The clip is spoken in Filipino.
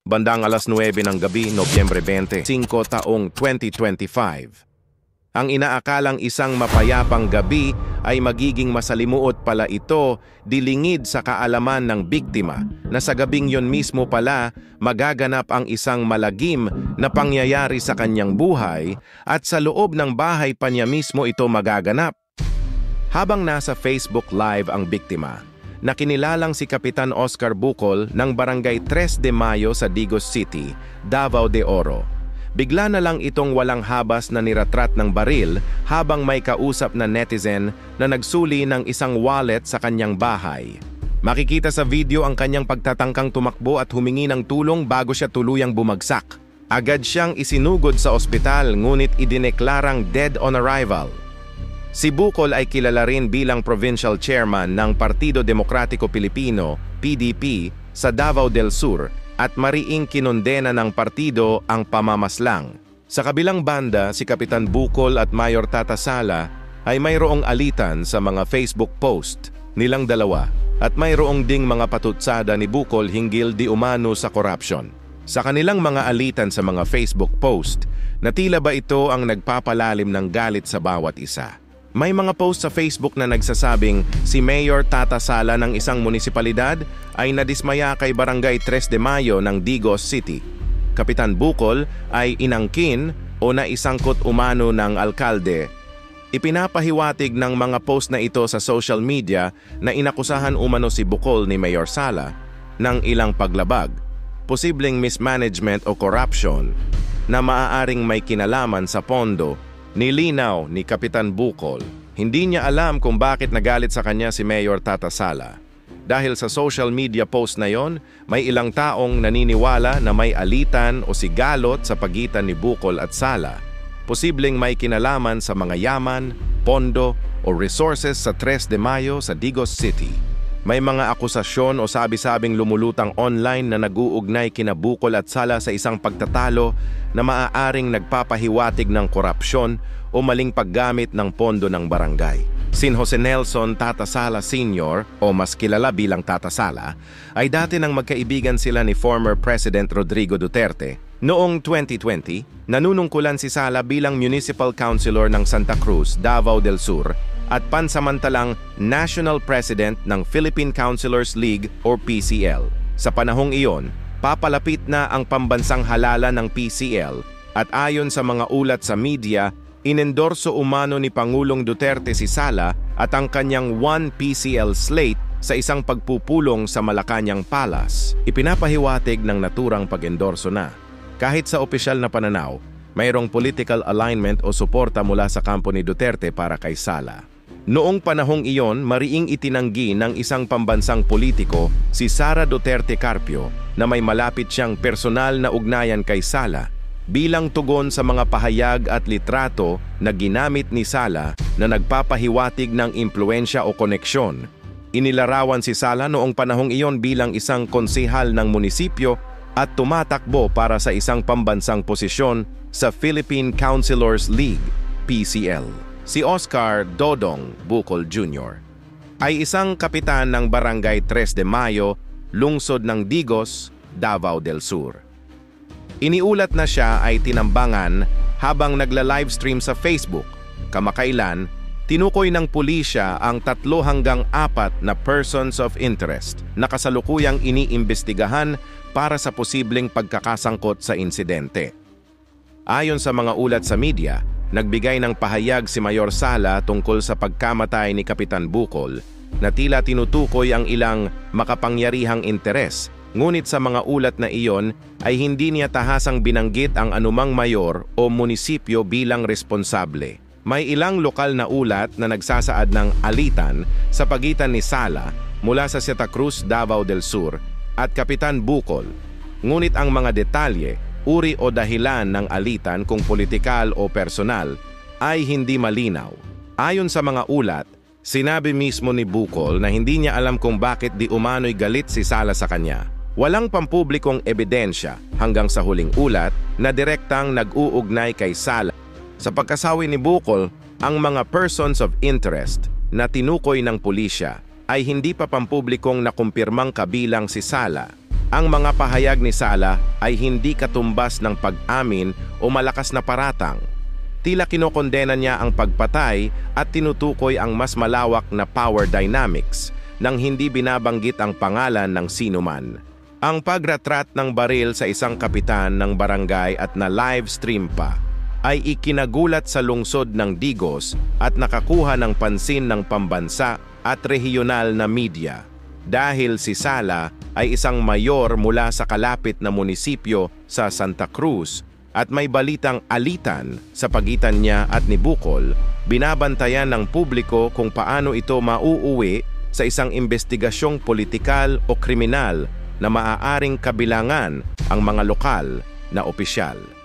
bandang alas 9 ng gabi, Nobyembre 25, taong 2025. Ang inaakalang isang mapayapang gabi ay magiging masalimuot pala ito, dilingid sa kaalaman ng biktima na sa gabing yon mismo pala magaganap ang isang malagim na pangyayari sa kanyang buhay at sa loob ng bahay pa niya mismo ito magaganap. Habang nasa Facebook Live ang biktima, nakinilalang si Kapitan Oscar Bucol ng Barangay 3 de Mayo sa Digos City, Davao de Oro. Bigla na lang itong walang habas na niratrat ng baril habang may kausap na netizen na nagsuli ng isang wallet sa kanyang bahay. Makikita sa video ang kanyang pagtatangkang tumakbo at humingi ng tulong bago siya tuluyang bumagsak. Agad siyang isinugod sa ospital ngunit idineklarang dead on arrival. Si Bucol ay kilala rin bilang provincial chairman ng Partido Demokratiko Pilipino, PDP, sa Davao del Sur, at mariing kinondena ng partido ang pamamaslang. Sa kabilang banda, si Kapitan Bucol at Mayor Tata Sala ay mayroong alitan sa mga Facebook post nilang dalawa at mayroong ding mga patutsada ni Bucol hinggil di umano sa corruption. Sa kanilang mga alitan sa mga Facebook post, na tila ba ito ang nagpapalalim ng galit sa bawat isa. May mga post sa Facebook na nagsasabing si Mayor Tata Sala ng isang munisipalidad ay nadismaya kay Barangay 3 de Mayo ng Digos City. Kapitan Bucol ay inangkin o naisangkot umano ng alkalde. Ipinapahiwatig ng mga post na ito sa social media na inakusahan umano si Bucol ni Mayor Sala ng ilang paglabag, posibleng mismanagement o corruption na maaaring may kinalaman sa pondo. Nilinaw ni Kapitan Bucol, hindi niya alam kung bakit nagalit sa kanya si Mayor Tata Sala. Dahil sa social media post na yon, may ilang taong naniniwala na may alitan o sigalot sa pagitan ni Bucol at Sala. Posibleng may kinalaman sa mga yaman, pondo o resources sa 3 de Mayo sa Digos City. May mga akusasyon o sabi-sabing lumulutang online na nag-uugnay kina Bucol at Sala sa isang pagtatalo na maaaring nagpapahiwatig ng korupsyon o maling paggamit ng pondo ng barangay. Si Jose Nelson Tata Sala Sr. o mas kilala bilang Tata Sala ay dati nang magkaibigan sila ni former President Rodrigo Duterte. Noong 2020, nanunungkulan si Sala bilang Municipal Councilor ng Santa Cruz, Davao del Sur at pansamantalang National President ng Philippine Councilors League or PCL. Sa panahong iyon, papalapit na ang pambansang halalan ng PCL at ayon sa mga ulat sa media, inendorso umano ni Pangulong Duterte si Sala at ang kanyang One PCL slate sa isang pagpupulong sa Malacañang Palace. Ipinapahiwatig ng naturang pag-endorso na. Kahit sa opisyal na pananaw, mayroong political alignment o suporta mula sa kampo ni Duterte para kay Sala. Noong panahong iyon, mariing itinanggi ng isang pambansang politiko, si Sara Duterte Carpio, na may malapit siyang personal na ugnayan kay Sala bilang tugon sa mga pahayag at litrato na ginamit ni Sala na nagpapahiwatig ng impluensya o koneksyon. Inilarawan si Sala noong panahong iyon bilang isang konsehal ng munisipyo at tumatakbo para sa isang pambansang posisyon sa Philippine Councilors League, PCL. Si Oscar Dodong Bucol Jr. ay isang kapitan ng Barangay 3 de Mayo, lungsod ng Digos, Davao del Sur. Iniulat na siya ay tinambangan habang nagla-livestream sa Facebook. Kamakailan, tinukoy ng pulisya ang 3 hanggang 4 na persons of interest na kasalukuyang iniimbestigahan para sa posibleng pagkakasangkot sa insidente. Ayon sa mga ulat sa media, nagbigay ng pahayag si Mayor Sala tungkol sa pagkamatay ni Kapitan Bucol na tila tinutukoy ang ilang makapangyarihang interes, ngunit sa mga ulat na iyon ay hindi niya tahasang binanggit ang anumang mayor o munisipyo bilang responsable. May ilang lokal na ulat na nagsasaad ng alitan sa pagitan ni Sala mula sa Santa Cruz, Davao del Sur at Kapitan Bucol, ngunit ang mga detalye, uri o dahilan ng alitan kung politikal o personal ay hindi malinaw. Ayon sa mga ulat, sinabi mismo ni Bucol na hindi niya alam kung bakit di umano'y galit si Sala sa kanya. Walang pampublikong ebidensya hanggang sa huling ulat na direktang nag-uugnay kay Sala. Sa pagkasawi ni Bucol, ang mga persons of interest na tinukoy ng pulisya ay hindi pa pampublikong nakumpirmang kabilang si Sala. Ang mga pahayag ni Sala ay hindi katumbas ng pag-amin o malakas na paratang. Tila kinokondena niya ang pagpatay at tinutukoy ang mas malawak na power dynamics nang hindi binabanggit ang pangalan ng sinuman. Ang pagratrat ng baril sa isang kapitan ng barangay at na live stream pa ay ikinagulat sa lungsod ng Digos at nakakuha ng pansin ng pambansa at rehiyonal na media. Dahil si Sala ay isang mayor mula sa kalapit na munisipyo sa Santa Cruz at may balitang alitan sa pagitan niya at ni Bukol, binabantayan ng publiko kung paano ito mauuwi sa isang investigasyong politikal o kriminal na maaaring kabilangan ang mga lokal na opisyal.